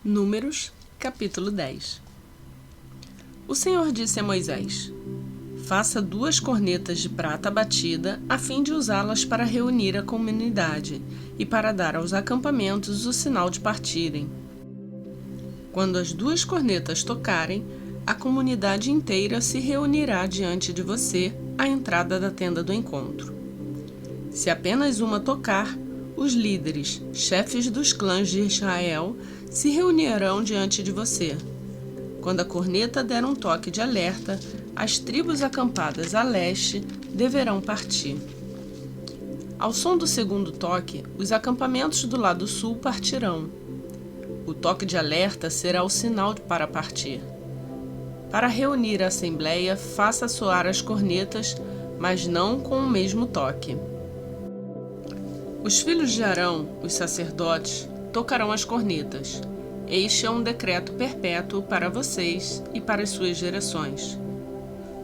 Números, capítulo 10. O Senhor disse a Moisés: faça 2 cornetas de prata batida, a fim de usá-las para reunir a comunidade e para dar aos acampamentos o sinal de partirem. Quando as 2 cornetas tocarem, a comunidade inteira se reunirá diante de você à entrada da tenda do encontro. Se apenas uma tocar, os líderes, chefes dos clãs de Israel, se reunirão diante de você. Quando a corneta der um toque de alerta, as tribos acampadas a leste deverão partir. Ao som do segundo toque, os acampamentos do lado sul partirão. O toque de alerta será o sinal para partir. Para reunir a assembleia, faça soar as cornetas, mas não com o mesmo toque. Os filhos de Arão, os sacerdotes, tocarão as cornetas. Este é um decreto perpétuo para vocês e para as suas gerações.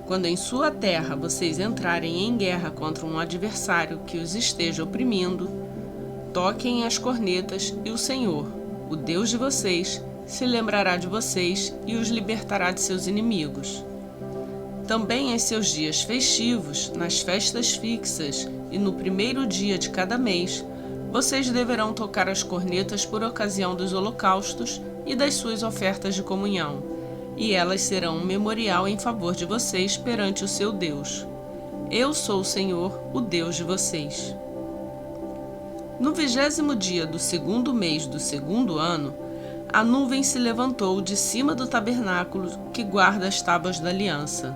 Quando em sua terra vocês entrarem em guerra contra um adversário que os esteja oprimindo, toquem as cornetas e o Senhor, o Deus de vocês, se lembrará de vocês e os libertará de seus inimigos. Também em seus dias festivos, nas festas fixas e no primeiro dia de cada mês, vocês deverão tocar as cornetas por ocasião dos holocaustos e das suas ofertas de comunhão, e elas serão um memorial em favor de vocês perante o seu Deus. Eu sou o Senhor, o Deus de vocês. No 20º dia do 2º mês do 2º ano, a nuvem se levantou de cima do tabernáculo que guarda as tábuas da aliança.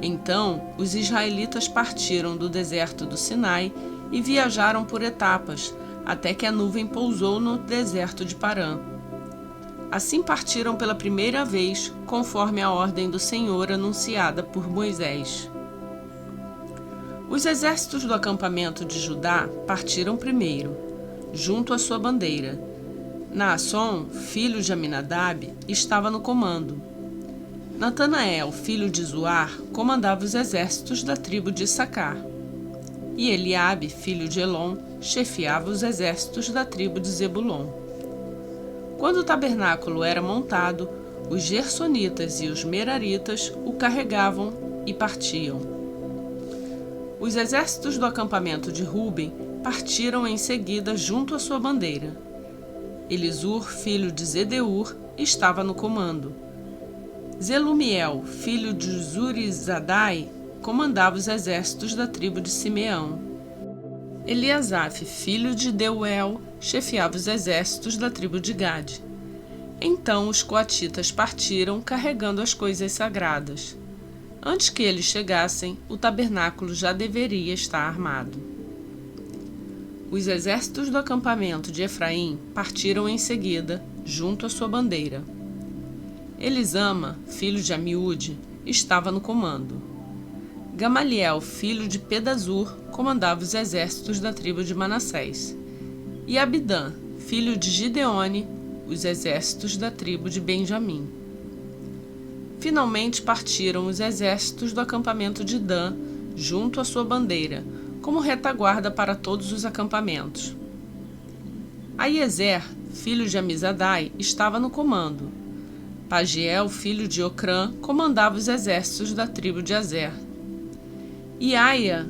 Então, os israelitas partiram do deserto do Sinai e viajaram por etapas, até que a nuvem pousou no deserto de Parã. Assim partiram pela primeira vez, conforme a ordem do Senhor anunciada por Moisés. Os exércitos do acampamento de Judá partiram primeiro, junto à sua bandeira. Naasson, filho de Aminadab, estava no comando. Natanael, filho de Zuar, comandava os exércitos da tribo de Issacar. E Eliabe, filho de Elon, chefiava os exércitos da tribo de Zebulon. Quando o tabernáculo era montado, os gersonitas e os meraritas o carregavam e partiam. Os exércitos do acampamento de Ruben partiram em seguida junto à sua bandeira. Elisur, filho de Zedeur, estava no comando. Zelumiel, filho de Zurizadai, comandava os exércitos da tribo de Simeão. Eliasaf, filho de Deuel, chefiava os exércitos da tribo de Gade. Então os coatitas partiram carregando as coisas sagradas. Antes que eles chegassem, o tabernáculo já deveria estar armado. Os exércitos do acampamento de Efraim partiram em seguida, junto à sua bandeira. Elisama, filho de Amiúde, estava no comando. Gamaliel, filho de Pedazur, comandava os exércitos da tribo de Manassés. E Abidã, filho de Gideone, os exércitos da tribo de Benjamim. Finalmente partiram os exércitos do acampamento de Dan, junto à sua bandeira, como retaguarda para todos os acampamentos. Aiezer, filho de Amizadai, estava no comando. Pagiel, filho de Ocrã, comandava os exércitos da tribo de Azer. E Aia,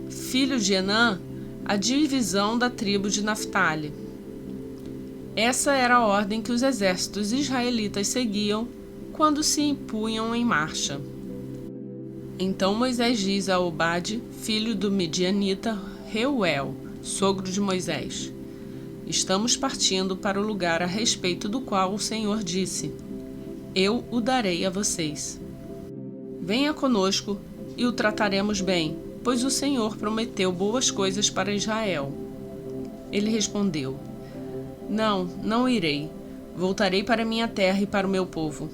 filho de Enã, a divisão da tribo de Naftali. Essa era a ordem que os exércitos israelitas seguiam quando se impunham em marcha. Então Moisés diz a Obade, filho do Midianita, Reuel, sogro de Moisés: estamos partindo para o lugar a respeito do qual o Senhor disse: eu o darei a vocês. Venha conosco e o trataremos bem, pois o Senhor prometeu boas coisas para Israel. Ele respondeu: não irei. Voltarei para minha terra e para o meu povo.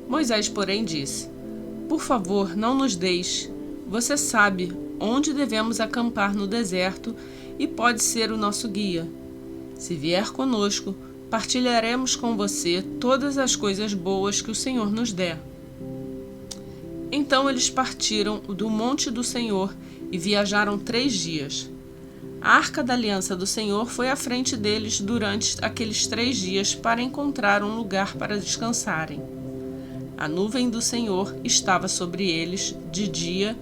Moisés, porém, disse: por favor, não nos deixe. Você sabe onde devemos acampar no deserto e pode ser o nosso guia. Se vier conosco, partilharemos com você todas as coisas boas que o Senhor nos der. Então eles partiram do monte do Senhor e viajaram 3 dias. A arca da aliança do Senhor foi à frente deles durante aqueles 3 dias para encontrar um lugar para descansarem. A nuvem do Senhor estava sobre eles de dia,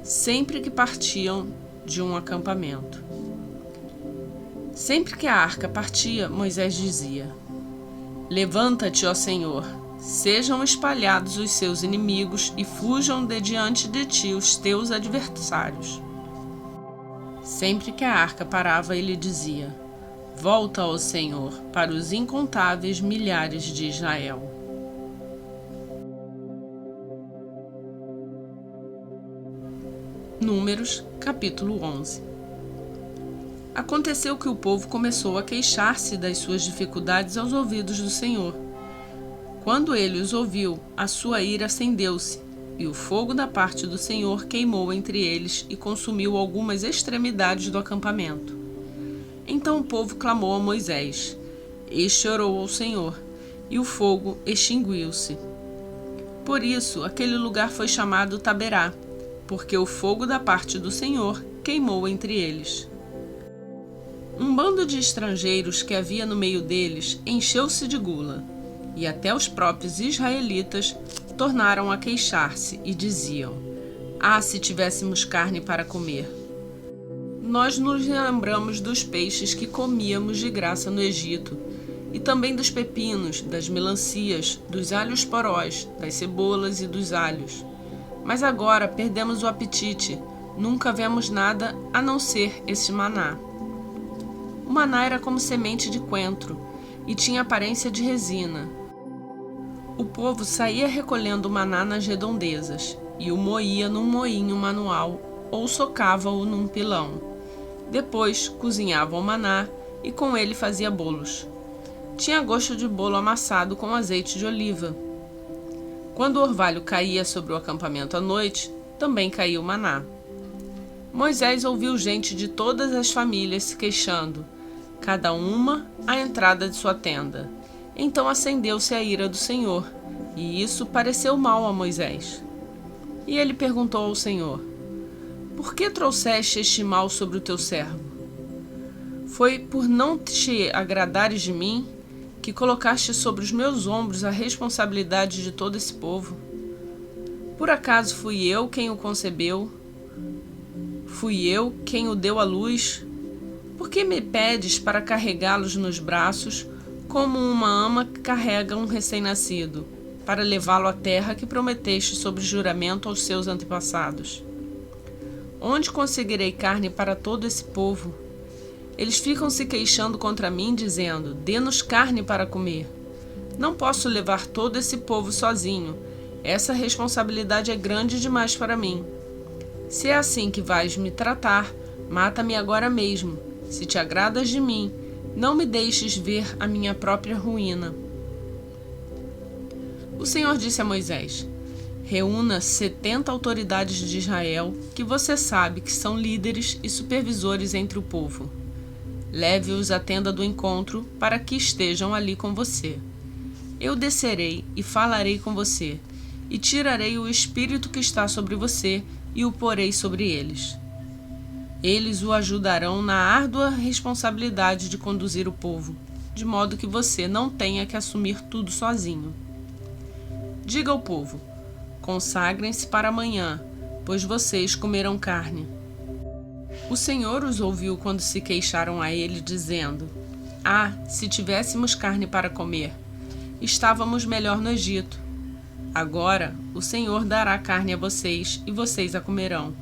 sempre que partiam de um acampamento. Sempre que a arca partia, Moisés dizia: Levanta-te, ó Senhor, sejam espalhados os seus inimigos e fujam de diante de ti os teus adversários. Sempre que a arca parava, ele dizia: Volta, ó Senhor, para os incontáveis milhares de Israel. Números, capítulo 11. Aconteceu que o povo começou a queixar-se das suas dificuldades aos ouvidos do Senhor. Quando ele os ouviu, a sua ira acendeu-se, e o fogo da parte do Senhor queimou entre eles e consumiu algumas extremidades do acampamento. Então o povo clamou a Moisés. Este orou ao Senhor, e o fogo extinguiu-se. Por isso, aquele lugar foi chamado Taberá, porque o fogo da parte do Senhor queimou entre eles. Um bando de estrangeiros que havia no meio deles encheu-se de gula, e até os próprios israelitas tornaram a queixar-se e diziam: Ah, se tivéssemos carne para comer! Nós nos lembramos dos peixes que comíamos de graça no Egito, e também dos pepinos, das melancias, dos alhos porós, das cebolas e dos alhos. Mas agora perdemos o apetite, nunca vemos nada a não ser esse maná. O maná era como semente de coentro e tinha aparência de resina. O povo saía recolhendo o maná nas redondezas e o moía num moinho manual ou socava-o num pilão. Depois cozinhava o maná e com ele fazia bolos. Tinha gosto de bolo amassado com azeite de oliva. Quando o orvalho caía sobre o acampamento à noite, também caía o maná. Moisés ouviu gente de todas as famílias se queixando, cada uma à entrada de sua tenda. Então acendeu-se a ira do Senhor, e isso pareceu mal a Moisés. E ele perguntou ao Senhor: Por que trouxeste este mal sobre o teu servo? Foi por não te agradares de mim que colocaste sobre os meus ombros a responsabilidade de todo esse povo? Por acaso fui eu quem o concebeu? Fui eu quem o deu à luz? Por que me pedes para carregá-los nos braços, como uma ama carrega um recém-nascido, para levá-lo à terra que prometeste sob juramento aos seus antepassados? Onde conseguirei carne para todo esse povo? Eles ficam se queixando contra mim, dizendo: Dê-nos carne para comer. Não posso levar todo esse povo sozinho. Essa responsabilidade é grande demais para mim. Se é assim que vais me tratar, mata-me agora mesmo. Se te agradas de mim, não me deixes ver a minha própria ruína. O Senhor disse a Moisés: Reúna 70 autoridades de Israel, que você sabe que são líderes e supervisores entre o povo. Leve-os à tenda do encontro para que estejam ali com você. Eu descerei e falarei com você, e tirarei o espírito que está sobre você e o porei sobre eles. Eles o ajudarão na árdua responsabilidade de conduzir o povo, de modo que você não tenha que assumir tudo sozinho. Diga ao povo: Consagrem-se para amanhã, pois vocês comerão carne. O Senhor os ouviu quando se queixaram a ele, dizendo: Ah, se tivéssemos carne para comer! Estávamos melhor no Egito. Agora o Senhor dará carne a vocês e vocês a comerão.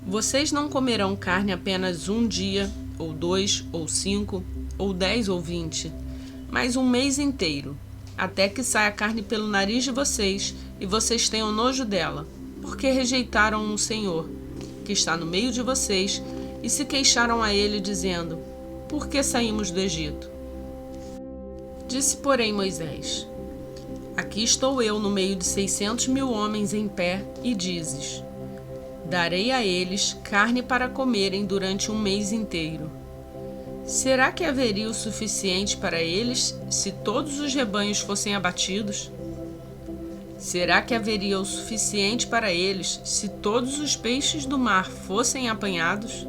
Vocês não comerão carne apenas 1 dia, ou 2, ou 5, ou 10 ou 20, mas 1 mês inteiro, até que saia carne pelo nariz de vocês e vocês tenham nojo dela, porque rejeitaram o Senhor, que está no meio de vocês, e se queixaram a ele, dizendo: Por que saímos do Egito? Disse, porém, Moisés: Aqui estou eu no meio de 600.000 homens em pé, e dizes: Darei a eles carne para comerem durante 1 mês inteiro. Será que haveria o suficiente para eles se todos os rebanhos fossem abatidos? Será que haveria o suficiente para eles se todos os peixes do mar fossem apanhados?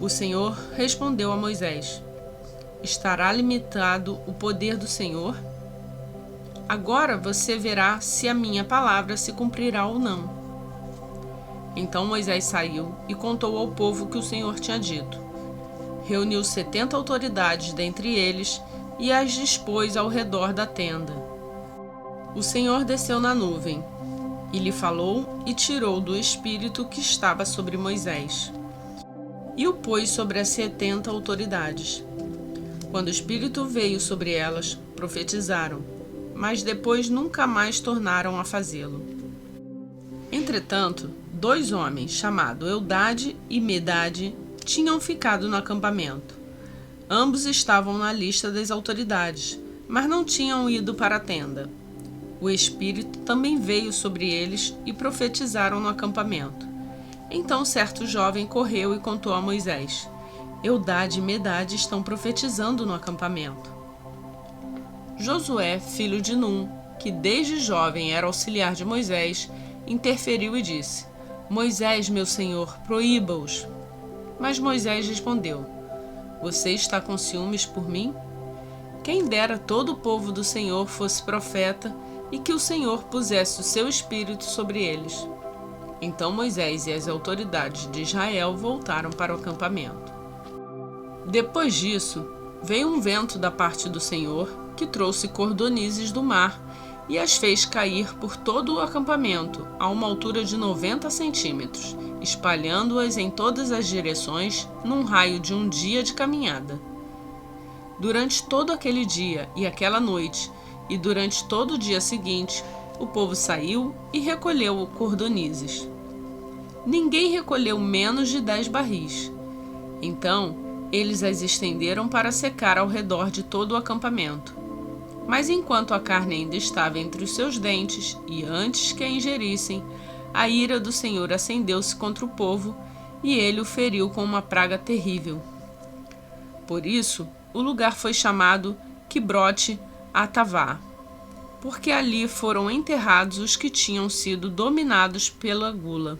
O Senhor respondeu a Moisés: Estará limitado o poder do Senhor? Agora você verá se a minha palavra se cumprirá ou não. Então Moisés saiu e contou ao povo o que o Senhor tinha dito. Reuniu 70 autoridades dentre eles e as dispôs ao redor da tenda. O Senhor desceu na nuvem, e lhe falou e tirou do Espírito que estava sobre Moisés, e o pôs sobre as 70 autoridades. Quando o Espírito veio sobre elas, profetizaram, mas depois nunca mais tornaram a fazê-lo. Entretanto, 2 homens, chamados Eldade e Medade, tinham ficado no acampamento. Ambos estavam na lista das autoridades, mas não tinham ido para a tenda. O Espírito também veio sobre eles e profetizaram no acampamento. Então certo jovem correu e contou a Moisés: Eldade e Medade estão profetizando no acampamento. Josué, filho de Num, que desde jovem era auxiliar de Moisés, interferiu e disse: Moisés, meu senhor, proíba-os. Mas Moisés respondeu: Você está com ciúmes por mim? Quem dera todo o povo do Senhor fosse profeta e que o Senhor pusesse o seu espírito sobre eles. Então Moisés e as autoridades de Israel voltaram para o acampamento. Depois disso, veio um vento da parte do Senhor que trouxe cordonizes do mar e as fez cair por todo o acampamento a uma altura de 90 centímetros, espalhando-as em todas as direções num raio de um dia de caminhada. Durante todo aquele dia e aquela noite, e durante todo o dia seguinte, o povo saiu e recolheu cordonizes. Ninguém recolheu menos de 10 barris. Então, eles as estenderam para secar ao redor de todo o acampamento. Mas enquanto a carne ainda estava entre os seus dentes, e antes que a ingerissem, a ira do Senhor acendeu-se contra o povo, e ele o feriu com uma praga terrível. Por isso, o lugar foi chamado Quibrote Atavá, porque ali foram enterrados os que tinham sido dominados pela gula.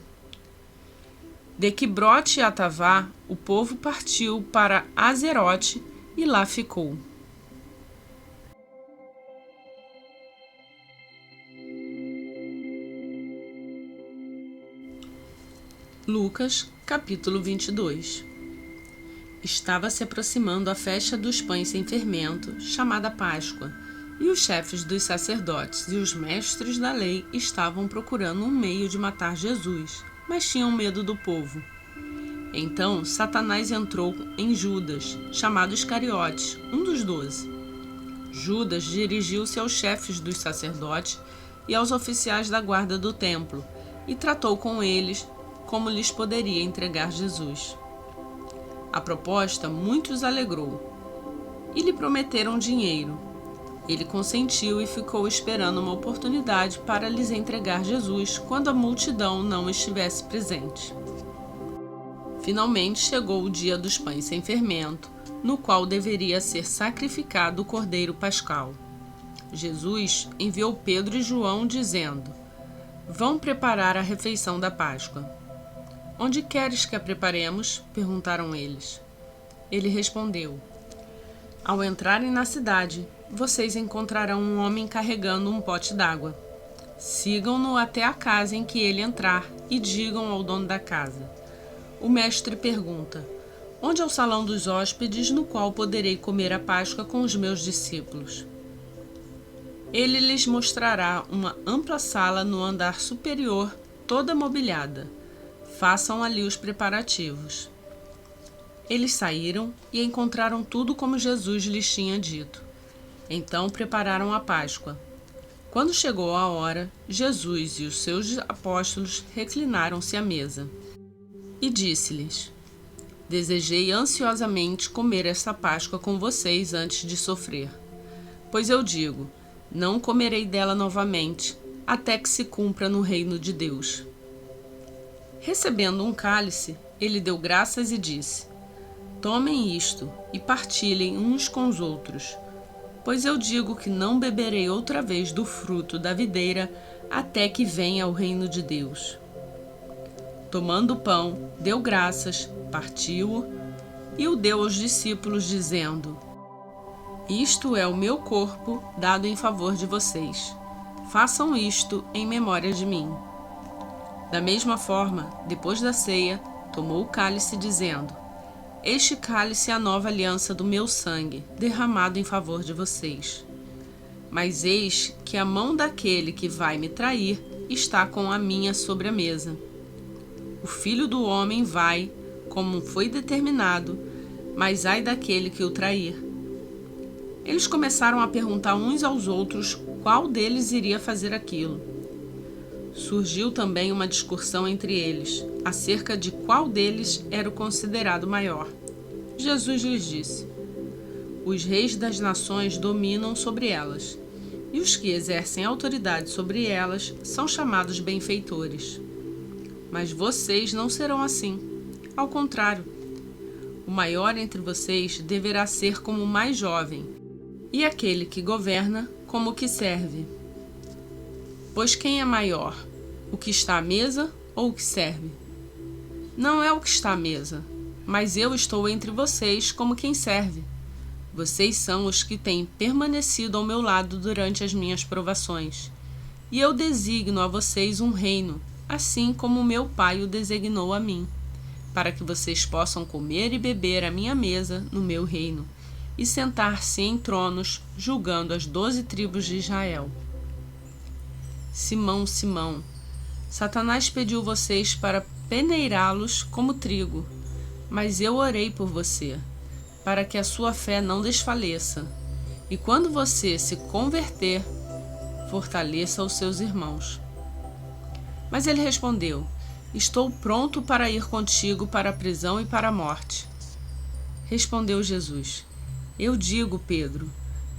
De Quibrote Atavá, o povo partiu para Azerote e lá ficou. Lucas, capítulo 22. Estava se aproximando a festa dos pães sem fermento, chamada Páscoa, e os chefes dos sacerdotes e os mestres da lei estavam procurando um meio de matar Jesus, mas tinham medo do povo. Então Satanás entrou em Judas, chamado Iscariotes, um dos 12. Judas dirigiu-se aos chefes dos sacerdotes e aos oficiais da guarda do templo, e tratou com eles como lhes poderia entregar Jesus. A proposta muitos alegrou, e lhe prometeram dinheiro. Ele consentiu e ficou esperando uma oportunidade para lhes entregar Jesus quando a multidão não estivesse presente. Finalmente chegou o dia dos pães sem fermento, no qual deveria ser sacrificado o cordeiro pascal. Jesus enviou Pedro e João dizendo: Vão preparar a refeição da Páscoa. Onde queres que a preparemos? Perguntaram eles. Ele respondeu: Ao entrarem na cidade, vocês encontrarão um homem carregando um pote d'água. Sigam-no até a casa em que ele entrar e digam ao dono da casa: O mestre pergunta: Onde é o salão dos hóspedes no qual poderei comer a Páscoa com os meus discípulos? Ele lhes mostrará uma ampla sala no andar superior, toda mobiliada. Façam ali os preparativos. Eles saíram e encontraram tudo como Jesus lhes tinha dito. Então prepararam a Páscoa. Quando chegou a hora, Jesus e os seus apóstolos reclinaram-se à mesa. E disse-lhes: Desejei ansiosamente comer esta Páscoa com vocês antes de sofrer. Pois eu digo, não comerei dela novamente, até que se cumpra no reino de Deus. Recebendo um cálice, ele deu graças e disse: Tomem isto e partilhem uns com os outros, pois eu digo que não beberei outra vez do fruto da videira até que venha o reino de Deus. Tomando o pão, deu graças, partiu-o e o deu aos discípulos, dizendo: Isto é o meu corpo dado em favor de vocês. Façam isto em memória de mim. Da mesma forma, depois da ceia, tomou o cálice, dizendo: Este cálice é a nova aliança do meu sangue, derramado em favor de vocês. Mas eis que a mão daquele que vai me trair está com a minha sobre a mesa. O Filho do Homem vai, como foi determinado, mas ai daquele que o trair. Eles começaram a perguntar uns aos outros qual deles iria fazer aquilo. Surgiu também uma discussão entre eles, acerca de qual deles era o considerado maior. Jesus lhes disse: Os reis das nações dominam sobre elas, e os que exercem autoridade sobre elas são chamados benfeitores. Mas vocês não serão assim. Ao contrário, o maior entre vocês deverá ser como o mais jovem, e aquele que governa como o que serve. Pois quem é maior, o que está à mesa ou o que serve? Não é o que está à mesa, mas eu estou entre vocês como quem serve. Vocês são os que têm permanecido ao meu lado durante as minhas provações, e eu designo a vocês um reino, assim como meu Pai o designou a mim, para que vocês possam comer e beber à minha mesa no meu reino, e sentar-se em tronos, julgando as 12 tribos de Israel. Simão, Simão, Satanás pediu vocês para peneirá-los como trigo, mas eu orei por você, para que a sua fé não desfaleça, e quando você se converter, fortaleça os seus irmãos. Mas ele respondeu: Estou pronto para ir contigo para a prisão e para a morte. Respondeu Jesus: Eu digo, Pedro,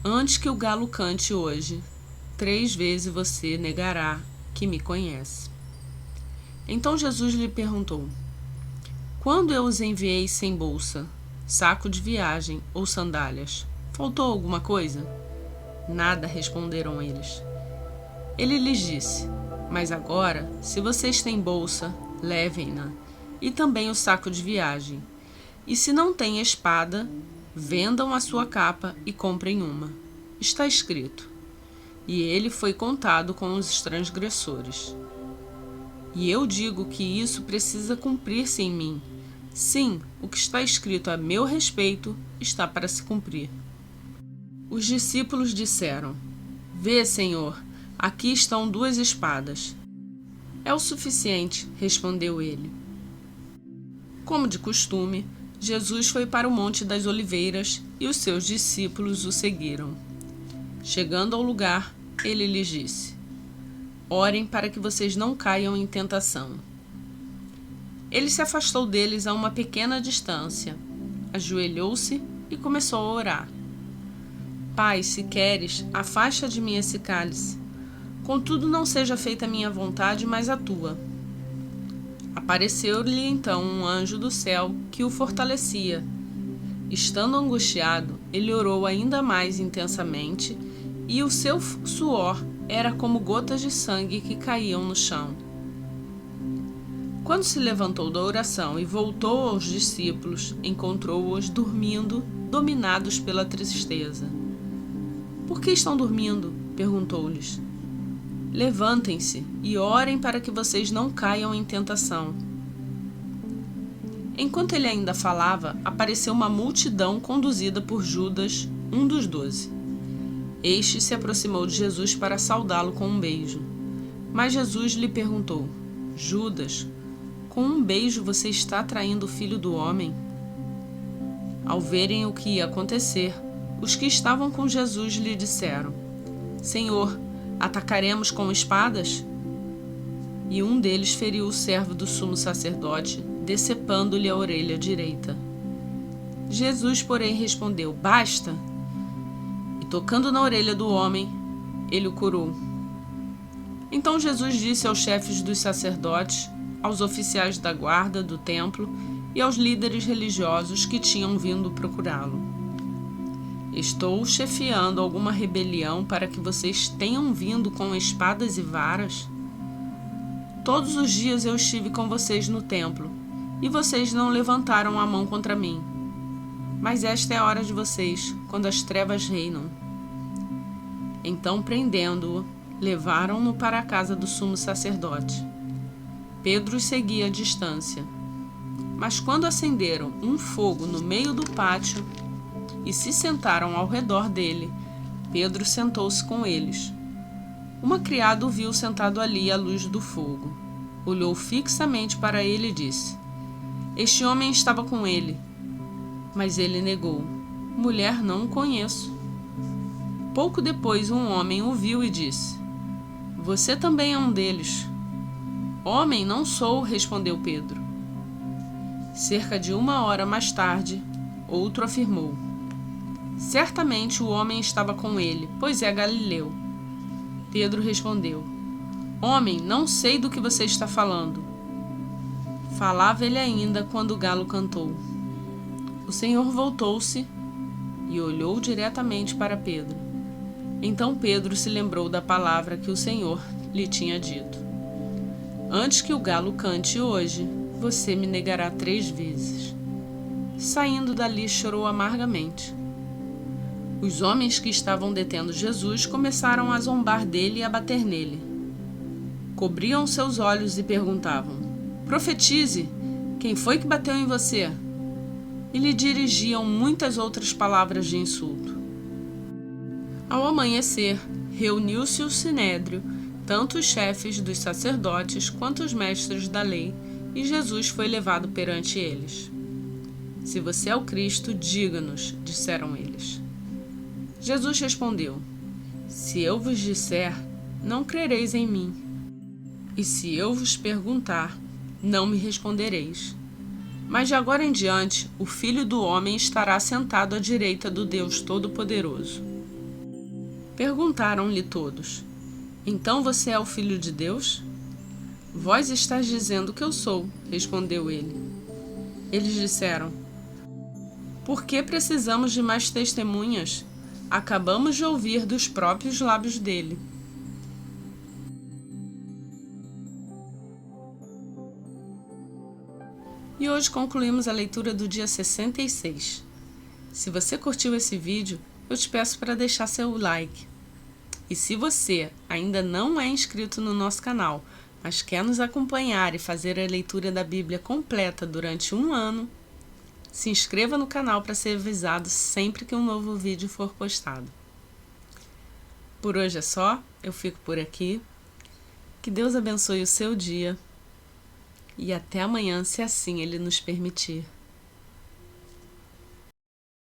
antes que o galo cante hoje, 3 vezes você negará que me conhece. Então Jesus lhe perguntou: Quando eu os enviei sem bolsa, saco de viagem ou sandálias, faltou alguma coisa? Nada, responderam eles. Ele lhes disse: Mas agora, se vocês têm bolsa, levem-na, e também o saco de viagem. E se não têm espada, vendam a sua capa e comprem uma. Está escrito: E ele foi contado com os transgressores. E eu digo que isso precisa cumprir-se em mim. Sim, o que está escrito a meu respeito está para se cumprir. Os discípulos disseram: Vê, Senhor, aqui estão 2 espadas. É o suficiente, respondeu ele. Como de costume, Jesus foi para o Monte das Oliveiras e os seus discípulos o seguiram. Chegando ao lugar, ele lhes disse: Orem para que vocês não caiam em tentação. Ele se afastou deles a uma pequena distância, ajoelhou-se e começou a orar. Pai, se queres, afasta de mim esse cálice. Contudo, não seja feita a minha vontade, mas a tua. Apareceu-lhe então um anjo do céu que o fortalecia. Estando angustiado, ele orou ainda mais intensamente, e o seu suor era como gotas de sangue que caíam no chão. Quando se levantou da oração e voltou aos discípulos, encontrou-os dormindo, dominados pela tristeza. Por que estão dormindo? Perguntou-lhes. Levantem-se e orem para que vocês não caiam em tentação. Enquanto ele ainda falava, apareceu uma multidão conduzida por Judas, um dos 12. Este se aproximou de Jesus para saudá-lo com um beijo. Mas Jesus lhe perguntou: Judas, com um beijo você está traindo o Filho do Homem? Ao verem o que ia acontecer, os que estavam com Jesus lhe disseram: Senhor, atacaremos com espadas? E um deles feriu o servo do sumo sacerdote, decepando-lhe a orelha direita. Jesus, porém, respondeu: Basta! E tocando na orelha do homem, ele o curou. Então Jesus disse aos chefes dos sacerdotes, aos oficiais da guarda do templo e aos líderes religiosos que tinham vindo procurá-lo: Estou chefiando alguma rebelião para que vocês tenham vindo com espadas e varas? Todos os dias eu estive com vocês no templo, e vocês não levantaram a mão contra mim. Mas esta é a hora de vocês, quando as trevas reinam. Então, prendendo-o, levaram-no para a casa do sumo sacerdote. Pedro os seguia à distância. Mas quando acenderam um fogo no meio do pátio e se sentaram ao redor dele, Pedro sentou-se com eles. Uma criada o viu sentado ali à luz do fogo. Olhou fixamente para ele e disse: Este homem estava com ele. Mas ele negou: Mulher, não o conheço. Pouco depois um homem o viu e disse: Você também é um deles. Homem, não sou, respondeu Pedro. Cerca de 1 hora mais tarde, outro afirmou: Certamente o homem estava com ele, pois é galileu. Pedro respondeu: Homem, não sei do que você está falando. Falava ele ainda quando o galo cantou. O Senhor voltou-se e olhou diretamente para Pedro. Então Pedro se lembrou da palavra que o Senhor lhe tinha dito: Antes que o galo cante hoje, você me negará 3 vezes. Saindo dali, chorou amargamente. Os homens que estavam detendo Jesus começaram a zombar dele e a bater nele. Cobriam seus olhos e perguntavam: Profetize! Quem foi que bateu em você? E lhe dirigiam muitas outras palavras de insulto. Ao amanhecer, reuniu-se o sinédrio, tanto os chefes dos sacerdotes quanto os mestres da lei, e Jesus foi levado perante eles. Se você é o Cristo, diga-nos, disseram eles. Jesus respondeu: Se eu vos disser, não crereis em mim. E se eu vos perguntar, não me respondereis. Mas de agora em diante, o Filho do Homem estará sentado à direita do Deus Todo-Poderoso. Perguntaram-lhe todos: Então você é o Filho de Deus? Vós estáis dizendo que eu sou, respondeu ele. Eles disseram: Por que precisamos de mais testemunhas? Acabamos de ouvir dos próprios lábios dele. E hoje concluímos a leitura do dia 66. Se você curtiu esse vídeo, eu te peço para deixar seu like. E se você ainda não é inscrito no nosso canal, mas quer nos acompanhar e fazer a leitura da Bíblia completa durante 1 ano, se inscreva no canal para ser avisado sempre que um novo vídeo for postado. Por hoje é só, eu fico por aqui. Que Deus abençoe o seu dia e até amanhã, se assim Ele nos permitir.